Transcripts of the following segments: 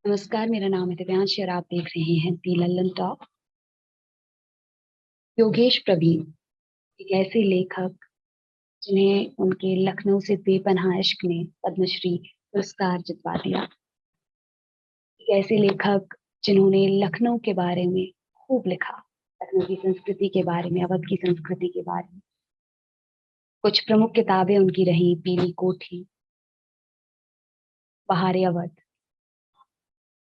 नमस्कार, मेरा नाम है दिव्यांश और आप देख रहे हैं दी लल्लन टॉक। योगेश प्रवीण एक ऐसे लेखक जिन्हें उनके लखनऊ से बेपनाह इश्क ने पद्मश्री पुरस्कार जितवा दिया। एक ऐसे लेखक जिन्होंने लखनऊ के बारे में खूब लिखा, लखनऊ की संस्कृति के बारे में, अवध की संस्कृति के बारे में। कुछ प्रमुख किताबें उनकी रही, पीली कोठी, बहारे अवध,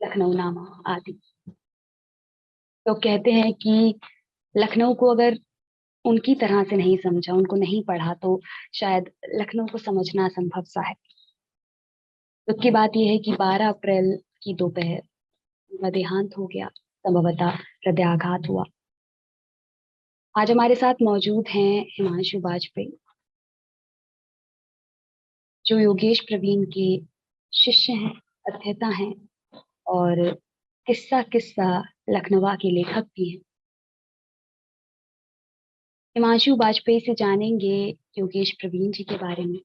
लखनऊ नामा आदि। तो कहते हैं कि लखनऊ को अगर उनकी तरह से नहीं समझा, उनको नहीं पढ़ा, तो शायद लखनऊ को समझना असंभव सा है। दुख की बात यह है कि 12 अप्रैल की दोपहर उनका देहांत हो गया, संभवतः हृदयाघात हुआ। आज हमारे साथ मौजूद हैं हिमांशु वाजपेयी, जो योगेश प्रवीण के शिष्य हैं, अध्येता हैं और किस्सा किस्सा लखनऊ के लेखक भी हैं। हिमांशु वाजपेयी से जानेंगे योगेश प्रवीण जी के बारे में।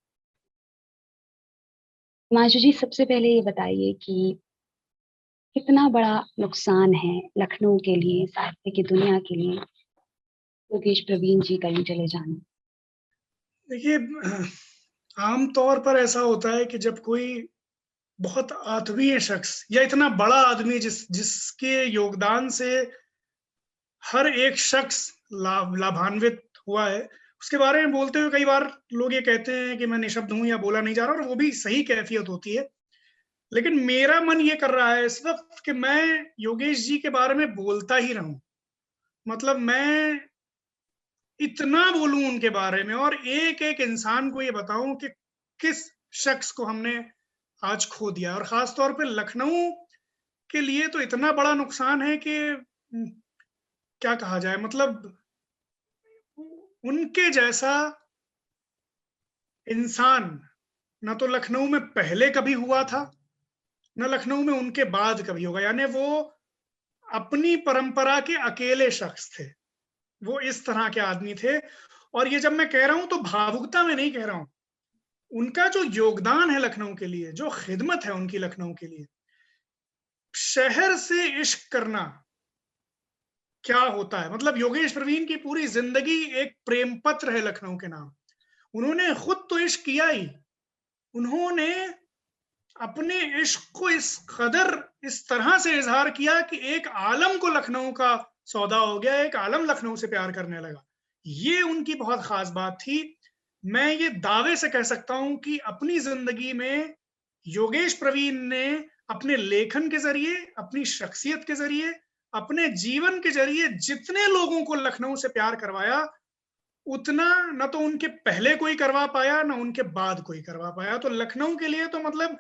हिमांशु जी, सबसे पहले ये बताइए कि कितना बड़ा नुकसान है लखनऊ के लिए, साहित्य की दुनिया के लिए, योगेश प्रवीण जी का यूं चले जाना। देखिए, आम तौर पर ऐसा होता है कि जब कोई बहुत आत्मीय शख्स या इतना बड़ा आदमी जिसके योगदान से हर एक शख्स लाभान्वित हुआ है, उसके बारे में बोलते हुए कई बार लोग ये कहते हैं कि मैं निःशब्द हूँ या बोला नहीं जा रहा, और वो भी सही कैफियत होती है। लेकिन मेरा मन ये कर रहा है इस वक़्त कि मैं योगेश जी के बारे में बोलता ही रहूँ। मतलब मैं इतना बोलूँ उनके बारे में और एक-एक इंसान को ये बताऊँ कि किस शख्स को हमने आज खो दिया, और ख़ास तौर पे लखनऊ के लिए तो इतना बड़ा नुकसान है कि क्या कहा जाए, मतलब उनके जैसा इंसान ना तो लखनऊ में पहले कभी हुआ था, ना लखनऊ में उनके बाद कभी होगा। यानी वो अपनी परंपरा के अकेले शख्स थे। वो इस तरह के आदमी थे, और ये जब मैं कह रहा हूँ तो भावुकता में नहीं कह रहा हूँ। उनका जो योगदान है लखनऊ के लिए, जो खिदमत है उनकी लखनऊ के लिए, शहर से इश्क करना क्या होता है, मतलब योगेश प्रवीण की पूरी जिंदगी एक प्रेम पत्र है लखनऊ के नाम। उन्होंने खुद तो इश्क किया ही, उन्होंने अपने इश्क को इस कदर इस तरह से इजहार किया कि एक आलम को लखनऊ का सौदा हो गया, एक आलम लखनऊ से प्यार करने लगा। ये उनकी बहुत खास बात थी। मैं ये दावे से कह सकता हूं कि अपनी जिंदगी में योगेश प्रवीण ने अपने लेखन के जरिए, अपनी शख्सियत के जरिए, अपने जीवन के जरिए जितने लोगों को लखनऊ से प्यार करवाया, उतना न तो उनके पहले कोई करवा पाया, ना उनके बाद कोई करवा पाया। तो लखनऊ के लिए तो मतलब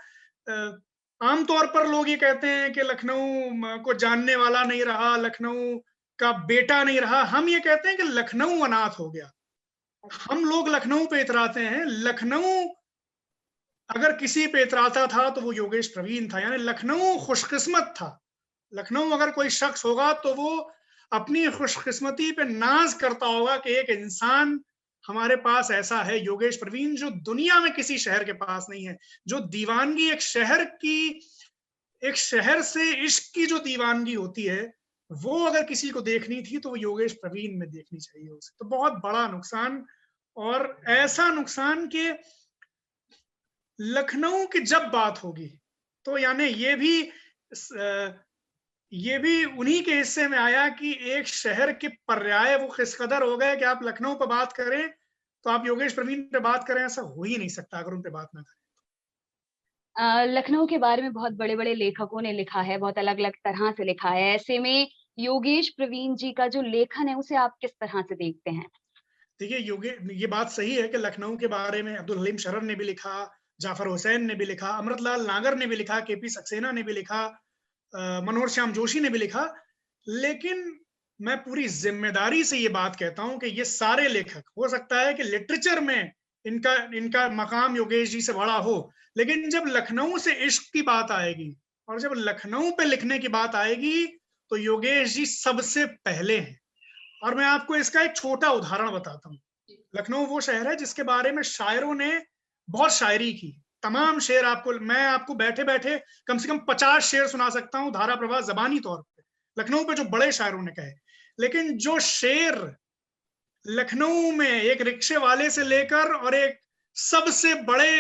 आम तौर पर लोग ये कहते हैं कि लखनऊ को जानने वाला नहीं रहा, लखनऊ का बेटा नहीं रहा। हम ये कहते हैं कि लखनऊ अनाथ हो गया। हम लोग लखनऊ पे इतराते हैं। लखनऊ अगर किसी पे इतराता था तो वो योगेश प्रवीण था। यानी लखनऊ खुशकिस्मत था। लखनऊ अगर कोई शख्स होगा तो वो अपनी खुशकिस्मती पे नाज करता होगा कि एक इंसान हमारे पास ऐसा है, योगेश प्रवीण, जो दुनिया में किसी शहर के पास नहीं है। जो दीवानगी एक शहर से इश्क की जो दीवानगी होती है, वो अगर किसी को देखनी थी तो वो योगेश प्रवीण में देखनी चाहिए उसे। तो बहुत बड़ा नुकसान, और ऐसा नुकसान कि लखनऊ की जब बात होगी तो यानी ये भी उन्हीं के हिस्से में आया कि एक शहर के पर्याय वो किस कदर हो गए कि आप लखनऊ पर बात करें तो आप योगेश प्रवीण पे बात करें, ऐसा हो ही नहीं सकता अगर उन पे बात ना करें। लखनऊ के बारे में बहुत बड़े बड़े लेखकों ने लिखा है, बहुत अलग अलग तरह से लिखा है। ऐसे में योगेश प्रवीण जी का जो लेखन है उसे आप किस तरह से देखते हैं? देखिए, ये बात सही है कि लखनऊ के बारे में अब्दुल हलीम शर्र ने भी लिखा, जाफर हुसैन ने भी लिखा, अमृतलाल नागर ने भी लिखा, केपी सक्सेना ने भी लिखा, मनोहर श्याम जोशी ने भी लिखा। लेकिन मैं पूरी जिम्मेदारी से ये बात कहता हूं कि ये सारे लेखक, हो सकता है कि लिटरेचर में इनका इनका मकाम योगेश जी से बड़ा हो, लेकिन जब लखनऊ से इश्क की बात आएगी और जब लखनऊ पे लिखने की बात आएगी तो योगेश जी सबसे पहले हैं। और मैं आपको इसका एक छोटा उदाहरण बताता हूँ। लखनऊ वो शहर है जिसके बारे में शायरों ने बहुत शायरी की, तमाम शेर मैं आपको बैठे बैठे कम से कम 50 शेर सुना सकता हूँ धारा प्रवाह जबानी तौर पे, लखनऊ पे जो बड़े शायरों ने कहे। लेकिन जो शेर लखनऊ में एक रिक्शे वाले से लेकर और एक सबसे बड़े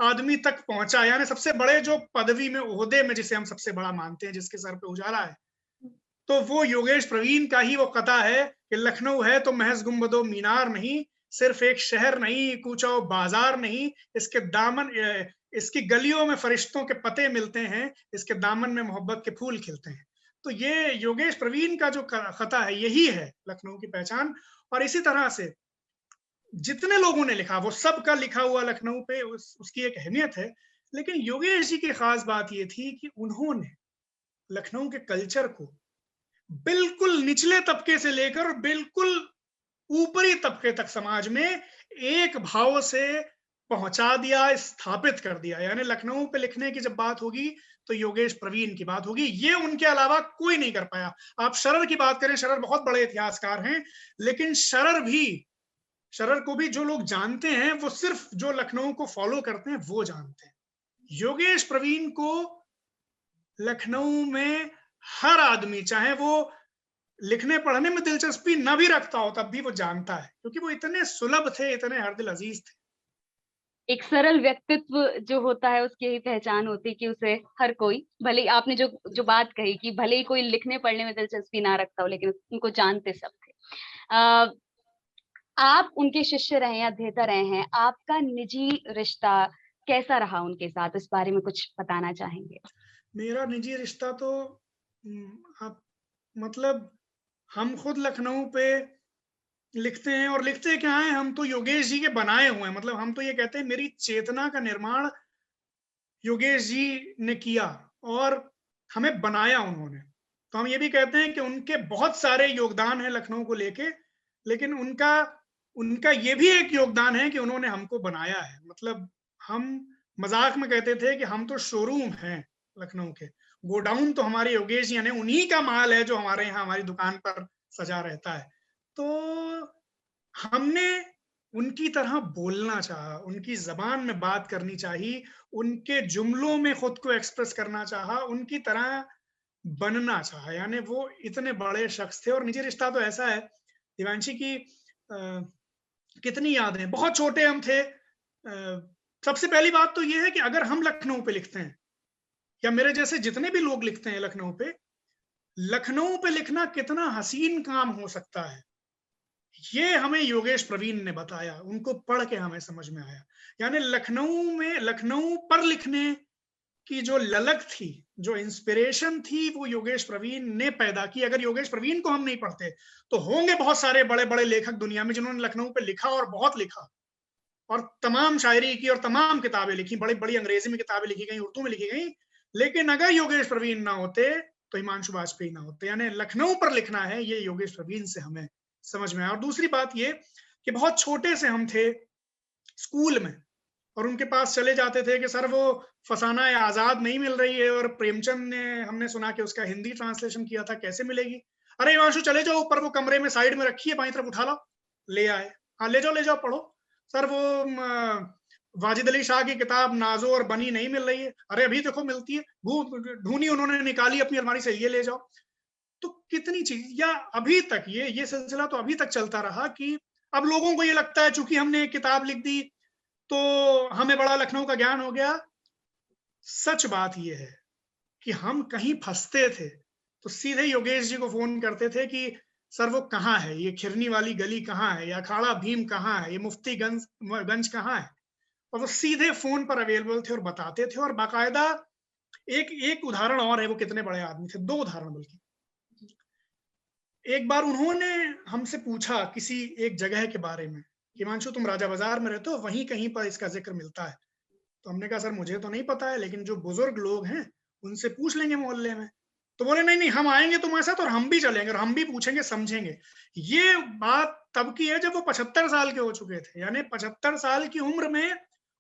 आदमी तक पहुंचा, यानी सबसे बड़े जो पदवी में, ओहदे में, जिसे हम सबसे बड़ा मानते हैं, जिसके सर पे उजाला है, तो वो योगेश प्रवीण का ही वो कथा है कि लखनऊ है तो महज गुंबदो मीनार नहीं, सिर्फ एक शहर नहीं, कूचा बाजार नहीं, इसके दामन, इसकी गलियों में फरिश्तों के पते मिलते हैं, इसके दामन में मोहब्बत के फूल खिलते हैं। तो ये योगेश प्रवीण का जो कथा है, यही है लखनऊ की पहचान। और इसी तरह से जितने लोगों ने लिखा, वो सबका लिखा हुआ लखनऊ पे उसकी एक अहमियत है। लेकिन योगेश जी की खास बात ये थी कि उन्होंने लखनऊ के कल्चर को बिल्कुल निचले तबके से लेकर बिल्कुल ऊपरी तबके तक समाज में एक भाव से पहुंचा दिया, स्थापित कर दिया। यानी लखनऊ पे लिखने की जब बात होगी तो योगेश प्रवीण की बात होगी, ये उनके अलावा कोई नहीं कर पाया। आप शरर की बात करें, शरर बहुत बड़े इतिहासकार हैं, लेकिन शरर को भी जो लोग जानते हैं वो सिर्फ जो लखनऊ को फॉलो करते हैं वो जानते हैं। योगेश प्रवीण को लखनऊ में हर आदमी, चाहे वो लिखने पढ़ने में दिलचस्पी न भी रखता हो, तब भी वो जानता है, क्योंकि वो इतने सुलभ थे, इतने हर दिल अजीज थे। एक सरल व्यक्तित्व जो होता है उसकी यही पहचान होती है कि उसे हर कोई, भले ही आपने जो बात कही कि भले ही कोई लिखने पढ़ने में दिलचस्पी ना रखता हो, लेकिन उनको जानते सब थे। आप उनके शिष्य रहे या अध्येता रहे हैं, आपका निजी रिश्ता कैसा रहा उनके साथ, इस बारे में कुछ बताना चाहेंगे? मेरा निजी रिश्ता तो आप मतलब हम खुद लखनऊ पे लिखते हैं, और लिखते क्या है, हम तो योगेश जी के बनाए हुए हैं। मतलब हम तो ये कहते हैं मेरी चेतना का निर्माण योगेश जी ने किया और हमें बनाया उन्होंने। तो हम ये भी कहते हैं कि उनके बहुत सारे योगदान हैं लखनऊ को लेके, लेकिन उनका उनका ये भी एक योगदान है कि उन्होंने हमको बनाया है। मतलब हम मजाक में कहते थे कि हम तो शोरूम हैं लखनऊ के, गोडाउन तो हमारे योगेश जी, यानी उन्हीं का माल है जो हमारे यहाँ हमारी दुकान पर सजा रहता है। तो हमने उनकी तरह बोलना चाहा, उनकी जबान में बात करनी चाहिए, उनके जुमलों में खुद को एक्सप्रेस करना चाहा, उनकी तरह बनना चाहा। यानी वो इतने बड़े शख्स थे। और निजी रिश्ता तो ऐसा है दिवांशी की, कितनी यादें, बहुत छोटे हम थे। सबसे पहली बात तो ये है कि अगर हम लखनऊ पे लिखते हैं, या मेरे जैसे जितने भी लोग लिखते हैं लखनऊ पे लिखना कितना हसीन काम हो सकता है, ये हमें योगेश प्रवीण ने बताया, उनको पढ़ के हमें समझ में आया। यानी लखनऊ पर लिखने की जो ललक थी, जो इंस्पिरेशन थी, वो योगेश प्रवीण ने पैदा की। अगर योगेश प्रवीण को हम नहीं पढ़ते तो होंगे बहुत सारे बड़े बड़े लेखक दुनिया में जिन्होंने लखनऊ पे लिखा, और बहुत लिखा, और तमाम शायरी की और तमाम किताबें लिखी, बड़ी बड़ी अंग्रेजी में किताबें लिखी गई, उर्दू में लिखी गई। लेकिन अगर योगेश प्रवीण ना होते तो हिमांशु वाजपेयी ना होते। यानी लखनऊ पर लिखना है, ये योगेश प्रवीण से हमें समझ में आया। और दूसरी बात ये कि बहुत छोटे से हम थे स्कूल में, और उनके पास चले जाते थे कि सर वो फसाना या आजाद नहीं मिल रही है, और प्रेमचंद ने, हमने सुना कि उसका हिंदी ट्रांसलेशन किया था, कैसे मिलेगी? अरे हिमांशु चले जाओ ऊपर, वो कमरे में साइड में रखी है, बाई तरफ उठा लो, ले आए। हाँ ले जाओ पढ़ो। सर वो वाजिद अली शाह की किताब नाजो और बनी नहीं मिल रही है। अरे अभी देखो मिलती है, ढूंढी, उन्होंने निकाली अपनी अलमारी से, ये ले जाओ। तो कितनी चीज, या अभी तक ये सिलसिला तो अभी तक चलता रहा कि अब लोगों को ये लगता है चूंकि हमने एक किताब लिख दी तो हमें बड़ा लखनऊ का ज्ञान हो गया। सच बात यह है कि हम कहीं फंसते थे तो सीधे योगेश जी को फोन करते थे कि सर वो कहाँ है, ये खिरनी वाली गली कहाँ है, या अखाड़ा भीम कहाँ है, ये मुफ्ती गंज कहाँ है। और वो सीधे फोन पर अवेलेबल थे और बताते थे। और बाकायदा एक उदाहरण और है, वो कितने बड़े आदमी थे, दो उदाहरण बल्कि। एक बार उन्होंने हमसे पूछा किसी एक जगह के बारे में, हिमांशु तुम राजा बाजार में रहते हो, वहीं कहीं पर इसका जिक्र मिलता है। तो हमने कहा सर मुझे तो नहीं पता है, लेकिन जो बुजुर्ग लोग हैं उनसे पूछ लेंगे मोहल्ले में। तो बोले नहीं हम आएंगे तुम्हारे साथ, और हम भी चलेंगे, और हम भी पूछेंगे, समझेंगे। ये बात तब की है जब वो 75 साल के हो चुके थे। यानी 75 साल की उम्र में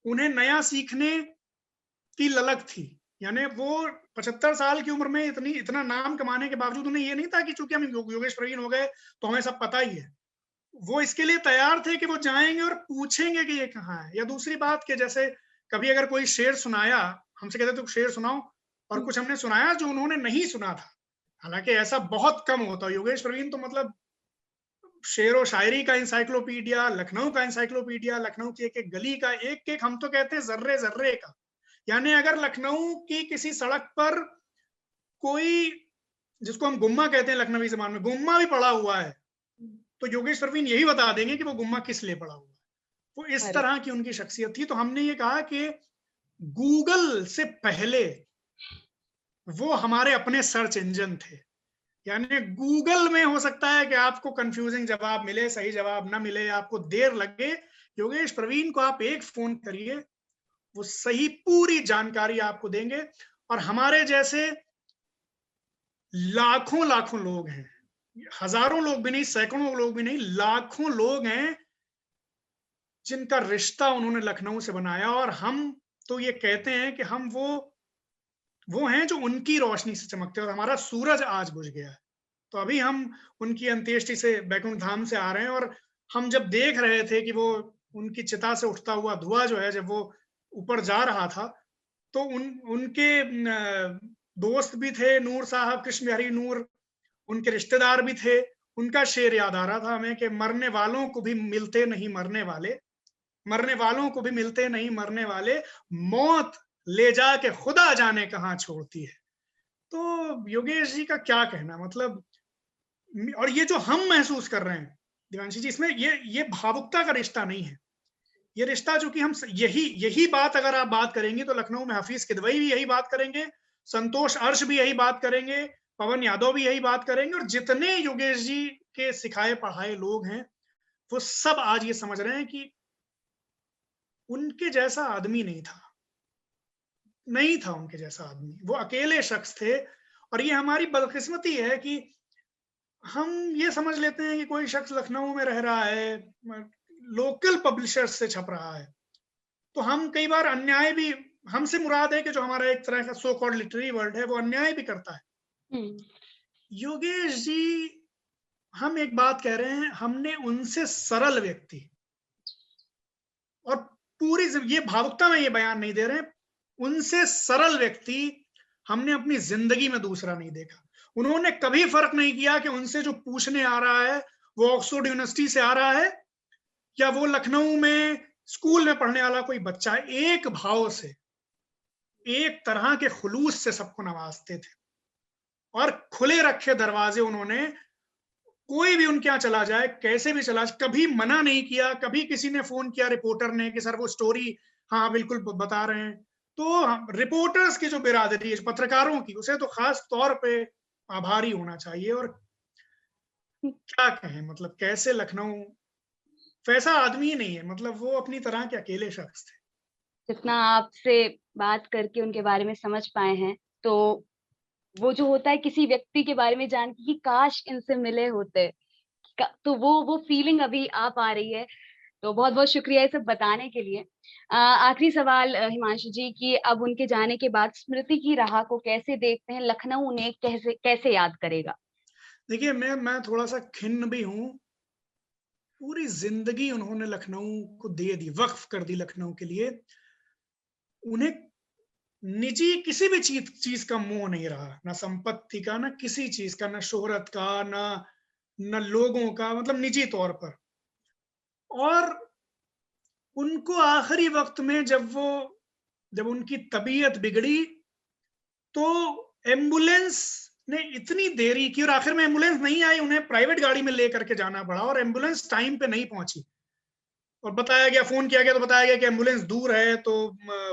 उन्हें नया सीखने की ललक थी। यानी वो 75 साल की उम्र में इतना नाम कमाने के बावजूद उन्हें ये नहीं था कि चूंकि हम योगेश प्रवीण हो गए तो हमें सब पता ही है। वो इसके लिए तैयार थे कि वो जाएंगे और पूछेंगे कि ये कहाँ है। या दूसरी बात कि जैसे कभी अगर कोई शेर सुनाया, हमसे कहते तो शेर सुनाओ, और कुछ हमने सुनाया जो उन्होंने नहीं सुना था, हालांकि ऐसा बहुत कम होता है। योगेश प्रवीण तो मतलब शेर व शायरी का इंसाइक्लोपीडिया, लखनऊ का इंसाइक्लोपीडिया, लखनऊ की एक एक गली का एक एक, हम तो कहते हैं जर्रे जर्रे का। यानी अगर लखनऊ की किसी सड़क पर कोई, जिसको हम गुम्मा कहते हैं लखनवी जबान में, गुम्मा भी पड़ा हुआ है, तो योगेश प्रवीण यही बता देंगे कि वो गुम्मा किस लिए पड़ा हुआ है। वो इस अरे तरह की उनकी शख्सियत थी। तो हमने ये कहा कि गूगल से पहले वो हमारे अपने सर्च इंजन थे। यानी गूगल में हो सकता है कि आपको कंफ्यूजिंग जवाब मिले, सही जवाब ना मिले, आपको देर लगे, योगेश प्रवीण को आप एक फोन करिए, वो सही पूरी जानकारी आपको देंगे। और हमारे जैसे लाखों लाखों लोग हैं, हजारों लोग भी नहीं, सैकड़ों लोग भी नहीं, लाखों लोग हैं जिनका रिश्ता उन्होंने लखनऊ से बनाया। और हम तो ये कहते हैं कि हम वो हैं जो उनकी रोशनी से चमकते हैं, और हमारा सूरज आज बुझ गया है। तो अभी हम उनकी अंत्येष्टि से बैकुंठ धाम से आ रहे हैं, और हम जब देख रहे थे कि वो उनकी चिता से उठता हुआ धुआं जो है, जब वो ऊपर जा रहा था, तो उनके दोस्त भी थे, नूर साहब, कृष्ण बिहारी नूर, उनके रिश्तेदार भी थे। उनका शेर याद आ रहा था हमें कि मरने वालों को भी मिलते नहीं मरने वाले, मरने वालों को भी मिलते नहीं मरने वाले, मौत ले जाके खुदा जाने कहां छोड़ती है। तो योगेश जी का क्या कहना, मतलब, और ये जो हम महसूस कर रहे हैं दिवांशी जी, इसमें ये भावुकता का रिश्ता नहीं है। ये रिश्ता जो कि हम यही बात अगर आप बात करेंगे तो लखनऊ में हफीज किदवई भी यही बात करेंगे, संतोष अर्श भी यही बात करेंगे, पवन यादव भी यही बात करेंगे, और जितने योगेश जी के सिखाए पढ़ाए लोग हैं वो सब आज ये समझ रहे हैं कि उनके जैसा आदमी नहीं था उनके जैसा आदमी। वो अकेले शख्स थे। और ये हमारी बदकिस्मती है कि हम ये समझ लेते हैं कि कोई शख्स लखनऊ में रह रहा है, लोकल पब्लिशर्स से छप रहा है, तो हम कई बार अन्याय भी, हमसे मुराद है कि जो हमारा एक तरह का सो कॉल्ड लिटरेरी वर्ल्ड है वो अन्याय भी करता है। योगेश जी, हम एक बात कह रहे हैं, हमने उनसे सरल व्यक्ति, और पूरी ये भावुकता में ये बयान नहीं दे रहे हैं, उनसे सरल व्यक्ति हमने अपनी जिंदगी में दूसरा नहीं देखा। उन्होंने कभी फर्क नहीं किया कि उनसे जो पूछने आ रहा है वो ऑक्सफोर्ड यूनिवर्सिटी से आ रहा है या वो लखनऊ में स्कूल में पढ़ने वाला कोई बच्चा। एक भाव से, एक तरह के खुलूस से सबको नवाजते थे, और खुले रखे दरवाजे उन्होंने, कोई भी उनके यहाँ चला जाए, कैसे भी चला, कभी मना नहीं किया। कभी किसी ने फोन किया रिपोर्टर ने कि सर वो स्टोरी, हाँ बिल्कुल बता रहे हैं, तो रिपोर्टर्स की जो बिरादरी है, पत्रकारों की, उसे तो खास तौर पे आभारी होना चाहिए। और क्या कहें, मतलब कैसे लखनऊ वैसा आदमी ही नहीं है, मतलब वो अपनी तरह के अकेले शख्स थे। जितना आपसे बात करके उनके बारे में समझ पाए हैं, तो वो जो होता है किसी व्यक्ति के बारे में जान के कि काश इनसे मिले होते, तो वो फीलिंग अभी आ पा रही है। तो बहुत बहुत शुक्रिया ये सब बताने के लिए। आखिरी सवाल हिमांशु जी, की अब उनके जाने के बाद स्मृति की राह को कैसे देखते हैं, लखनऊ उन्हें कैसे कैसे याद करेगा? देखिए, मैं थोड़ा सा खिन्न भी हूँ। पूरी जिंदगी उन्होंने लखनऊ को दे दी, वक्फ कर दी लखनऊ के लिए। उन्हें निजी किसी भी चीज का मोह नहीं रहा, ना संपत्ति का, ना किसी चीज का, ना शोहरत का, ना लोगों का, मतलब निजी तौर पर। और उनको आखिरी वक्त में जब उनकी तबीयत बिगड़ी, तो एम्बुलेंस ने इतनी देरी की, और आखिर में एम्बुलेंस नहीं आई, उन्हें प्राइवेट गाड़ी में लेकर के जाना पड़ा, और एम्बुलेंस टाइम पे नहीं पहुंची। और बताया गया, फोन किया गया तो बताया गया कि एम्बुलेंस दूर है, तो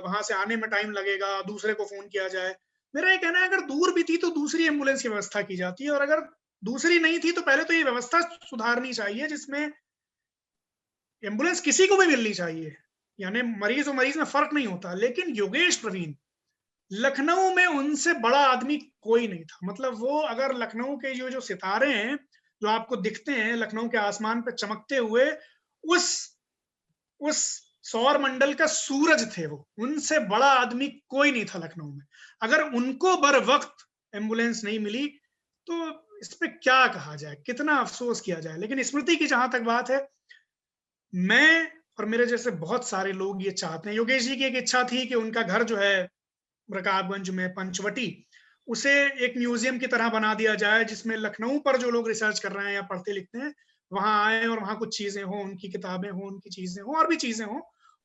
वहां से आने में टाइम लगेगा, दूसरे को फोन किया जाए। मेरा ये कहना है, अगर दूर भी थी तो दूसरी एम्बुलेंस की व्यवस्था की जाती है, और अगर दूसरी नहीं थी तो पहले तो ये व्यवस्था सुधारनी चाहिए जिसमें एम्बुलेंस किसी को भी मिलनी चाहिए, यानी मरीज और मरीज में फर्क नहीं होता। लेकिन योगेश प्रवीण, लखनऊ में उनसे बड़ा आदमी कोई नहीं था। मतलब वो, अगर लखनऊ के जो सितारे हैं जो आपको दिखते हैं लखनऊ के आसमान पे चमकते हुए, उस उस सौर मंडल का सूरज थे वो, उनसे बड़ा आदमी कोई नहीं था लखनऊ में। अगर उनको बर वक्त एम्बुलेंस नहीं मिली तो इस पे क्या कहा जाए, कितना अफसोस किया जाए। लेकिन स्मृति की जहां तक बात है, मैं और मेरे जैसे बहुत सारे लोग ये चाहते हैं। योगेश जी की एक इच्छा थी कि उनका घर जो है रकाबगंज में पंचवटी, उसे एक म्यूजियम की तरह बना दिया जाए, जिसमें लखनऊ पर जो लोग रिसर्च कर रहे हैं या पढ़ते लिखते हैं वहां आए और वहां कुछ चीजें हों, उनकी किताबें हों, उनकी चीजें हों और भी चीजें हों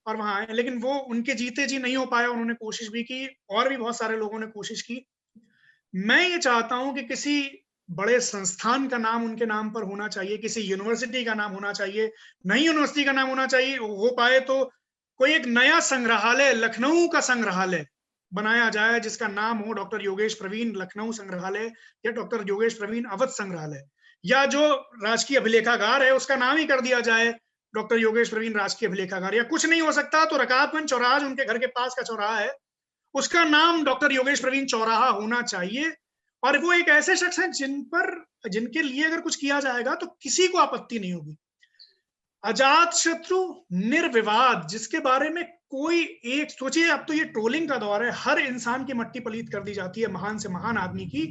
और वहां आए। लेकिन वो उनके जीते जी नहीं हो पाया। उन्होंने कोशिश भी की और भी बहुत सारे लोगों ने कोशिश की। मैं ये चाहता हूं कि किसी बड़े संस्थान का नाम उनके नाम पर होना चाहिए, किसी यूनिवर्सिटी का नाम होना चाहिए, नई यूनिवर्सिटी का नाम होना चाहिए, हो पाए तो कोई एक नया संग्रहालय, लखनऊ का संग्रहालय बनाया जाए जिसका नाम हो डॉक्टर योगेश प्रवीण लखनऊ संग्रहालय या डॉक्टर योगेश प्रवीण अवध संग्रहालय, या जो राजकीय अभिलेखागार है उसका नाम ही कर दिया जाए डॉक्टर योगेश प्रवीण राजकीय अभिलेखागार। या कुछ नहीं हो सकता तो रकाबगंज चौराहा, उनके घर के पास का चौराहा है, उसका नाम डॉक्टर योगेश प्रवीण चौराहा होना चाहिए। और वो एक ऐसे शख्स हैं जिनके लिए अगर कुछ किया जाएगा तो किसी को आपत्ति नहीं होगी। अजात शत्रु, निर्विवाद, जिसके बारे में कोई एक सोचिए, अब तो ये ट्रोलिंग का दौर है, हर इंसान की मट्टी पलीत कर दी जाती है महान से महान आदमी की।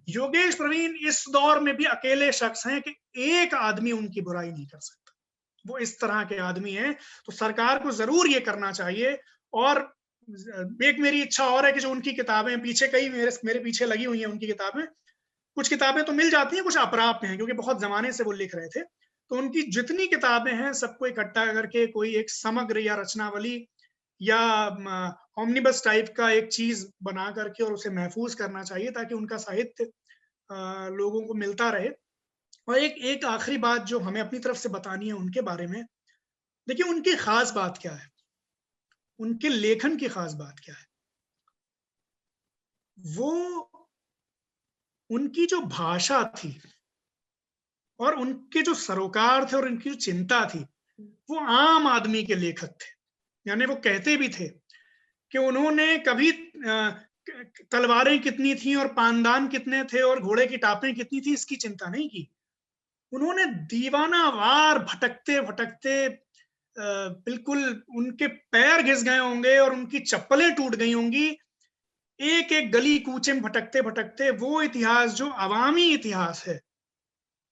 योगेश प्रवीण इस दौर में भी अकेले शख्स हैं कि एक आदमी उनकी बुराई नहीं कर सकता। वो इस तरह के आदमी हैं। तो सरकार को जरूर ये करना चाहिए। और एक मेरी इच्छा और है कि जो उनकी किताबें पीछे कई मेरे पीछे लगी हुई हैं, उनकी किताबें, कुछ किताबें तो मिल जाती हैं, कुछ अप्राप्य हैं क्योंकि बहुत जमाने से वो लिख रहे थे। तो उनकी जितनी किताबें हैं सबको इकट्ठा करके कोई एक समग्र या रचनावली या ऑमनिबस टाइप का एक चीज बना करके और उसे महफूज करना चाहिए ताकि उनका साहित्य लोगों को मिलता रहे। और एक आखिरी बात जो हमें अपनी तरफ से बतानी है उनके बारे में, देखिए उनकी खास बात क्या है, उनके लेखन की खास बात क्या है। वो, उनकी जो भाषा थी और उनके जो सरोकार थे और उनकी जो चिंता थी, वो आम आदमी के लेखक थे। यानी वो कहते भी थे कि उन्होंने कभी तलवारें कितनी थी और पानदान कितने थे और घोड़े की टापें कितनी थी इसकी चिंता नहीं की। उन्होंने दीवाना वार भटकते भटकते बिल्कुल उनके पैर घिस गए होंगे और उनकी चप्पलें टूट गई होंगी, एक एक गली कूचे में भटकते भटकते वो इतिहास जो अवामी इतिहास है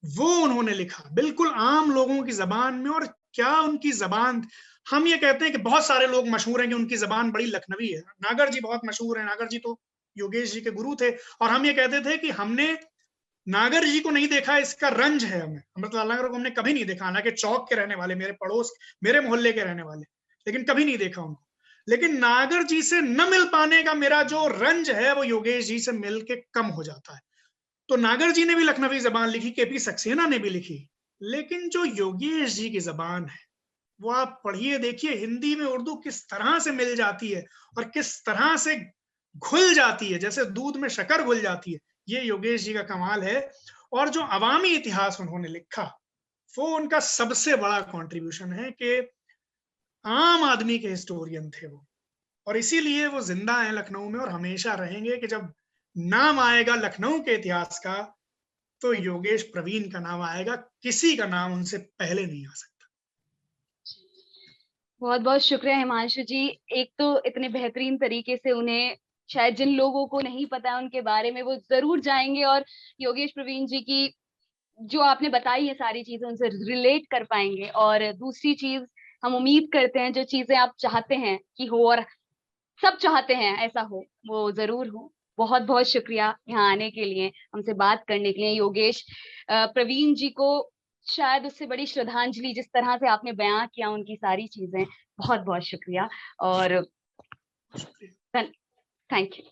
वो उन्होंने लिखा बिल्कुल आम लोगों की जबान में। और क्या उनकी जबान, हम ये कहते हैं कि बहुत सारे लोग मशहूर हैं कि उनकी जबान बड़ी लखनवी है। नागर जी बहुत मशहूर है, नागर जी तो योगेश जी के गुरु थे और हम ये कहते थे कि हमने नागर जी को नहीं देखा, इसका रंज है हमें, अमृतलाल नागर को हमने कभी नहीं देखा। हालांकि चौक के रहने वाले, मेरे पड़ोस, मेरे मोहल्ले के रहने वाले, लेकिन कभी नहीं देखा उनको। लेकिन नागर जी से न मिल पाने का मेरा जो रंज है वो योगेश जी से मिल के कम हो जाता है। तो नागर जी ने भी लखनवी जबान लिखी, केपी सक्सेना ने भी लिखी, लेकिन जो योगेश जी की जबान है वो आप पढ़िए, देखिए हिंदी में उर्दू किस तरह से मिल जाती है और किस तरह से घुल जाती है, जैसे दूध में शक्कर घुल जाती है। ये योगेश जी का कमाल है। और जो अवामी इतिहास उन्होंने लिखा वो उनका सबसे बड़ा कंट्रीब्यूशन है कि आम आदमी के हिस्टोरियन थे वो। और इसीलिए वो जिंदा हैं लखनऊ में और हमेशा रहेंगे कि जब नाम आएगा लखनऊ के इतिहास का तो योगेश प्रवीण का नाम आएगा, किसी का नाम उनसे पहले नहीं आ सकता। बहुत बहुत शुक्रिया हिमांशु जी। एक तो इतने बेहतरीन तरीके से उन्हें, शायद जिन लोगों को नहीं पता है उनके बारे में, वो जरूर जाएंगे और योगेश प्रवीण जी की जो आपने बताई है सारी चीजें उनसे रिलेट कर पाएंगे। और दूसरी चीज, हम उम्मीद करते हैं जो चीजें आप चाहते हैं कि हो और सब चाहते हैं ऐसा हो, वो जरूर हो। बहुत बहुत शुक्रिया यहाँ आने के लिए, हमसे बात करने के लिए। योगेश प्रवीण जी को शायद उससे बड़ी श्रद्धांजलि जिस तरह से आपने बयां किया उनकी सारी चीजें, बहुत बहुत शुक्रिया और थैंक यू।